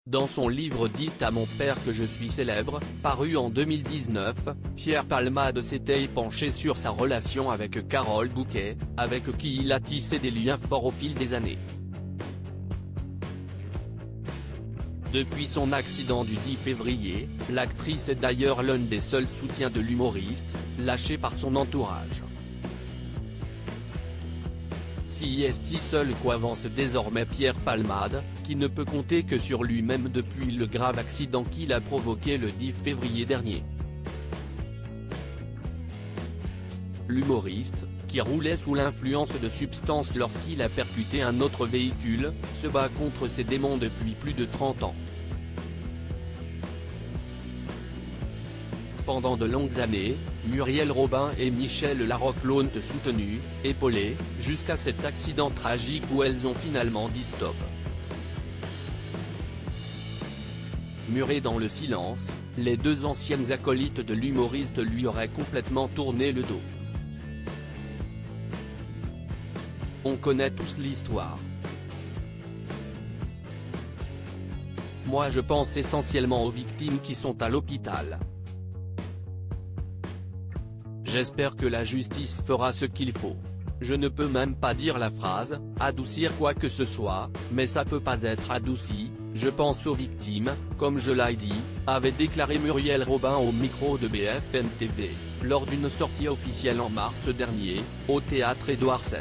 Dans son livre Dit à mon père que je suis célèbre, paru en 2019, Pierre Palmade s'était penché sur sa relation avec Carole Bouquet, avec qui il a tissé des liens forts au fil des années. Depuis son accident du 10 février, l'actrice est d'ailleurs l'un des seuls soutiens de l'humoriste, lâché par son entourage. Si est seul qu'avance désormais Pierre Palmade, qui ne peut compter que sur lui-même depuis le grave accident qu'il a provoqué le 10 février dernier. L'humoriste, qui roulait sous l'influence de substances lorsqu'il a percuté un autre véhicule, se bat contre ses démons depuis plus de 30 ans. Pendant de longues années, Muriel Robin et Michel Larocque l'ont soutenu, épaulé, jusqu'à cet accident tragique où elles ont finalement dit stop. Murées dans le silence, les deux anciennes acolytes de l'humoriste lui auraient complètement tourné le dos. On connaît tous l'histoire. Moi je pense essentiellement aux victimes qui sont à l'hôpital. J'espère que la justice fera ce qu'il faut. Je ne peux même pas dire la phrase « adoucir quoi que ce soit », mais ça peut pas être adouci, je pense aux victimes, comme je l'ai dit, avait déclaré Muriel Robin au micro de BFM TV, lors d'une sortie officielle en mars dernier, au théâtre Édouard VII.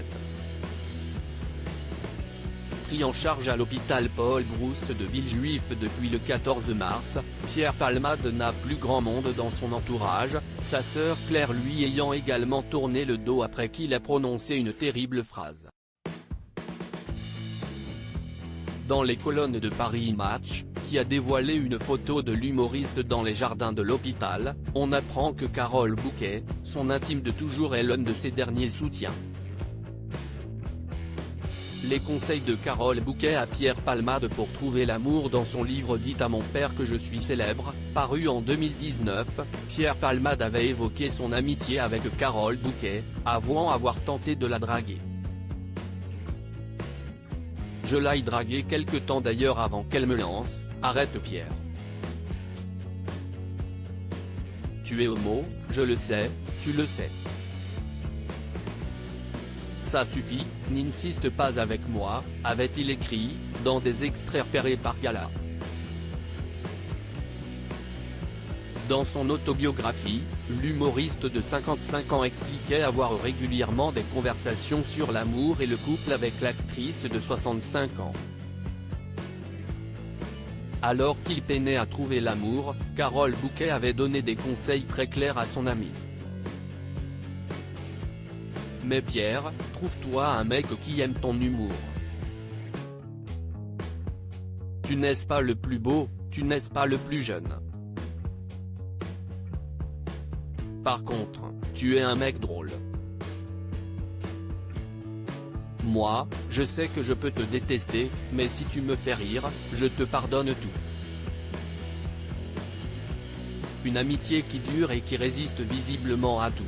Pris en charge à l'hôpital Paul Brousse de Villejuif depuis le 14 mars, Pierre Palmade n'a plus grand monde dans son entourage, sa sœur Claire lui ayant également tourné le dos après qu'il a prononcé une terrible phrase. Dans les colonnes de Paris Match, qui a dévoilé une photo de l'humoriste dans les jardins de l'hôpital, on apprend que Carole Bouquet, son intime de toujours est l'un de ses derniers soutiens. Les conseils de Carole Bouquet à Pierre Palmade pour trouver l'amour. Dans son livre Dit à mon père que je suis célèbre, paru en 2019, Pierre Palmade avait évoqué son amitié avec Carole Bouquet, avouant avoir tenté de la draguer. Je l'ai draguée quelque temps d'ailleurs avant qu'elle me lance, arrête Pierre. Tu es homo, je le sais, tu le sais. Ça suffit, n'insiste pas avec moi, avait-il écrit, dans des extraits repérés par Gala. Dans son autobiographie, l'humoriste de 55 ans expliquait avoir régulièrement des conversations sur l'amour et le couple avec l'actrice de 65 ans. Alors qu'il peinait à trouver l'amour, Carole Bouquet avait donné des conseils très clairs à son ami. Mais Pierre, trouve-toi un mec qui aime ton humour. Tu n'es pas le plus beau, tu n'es pas le plus jeune. Par contre, tu es un mec drôle. Moi, je sais que je peux te détester, mais si tu me fais rire, je te pardonne tout. Une amitié qui dure et qui résiste visiblement à tout.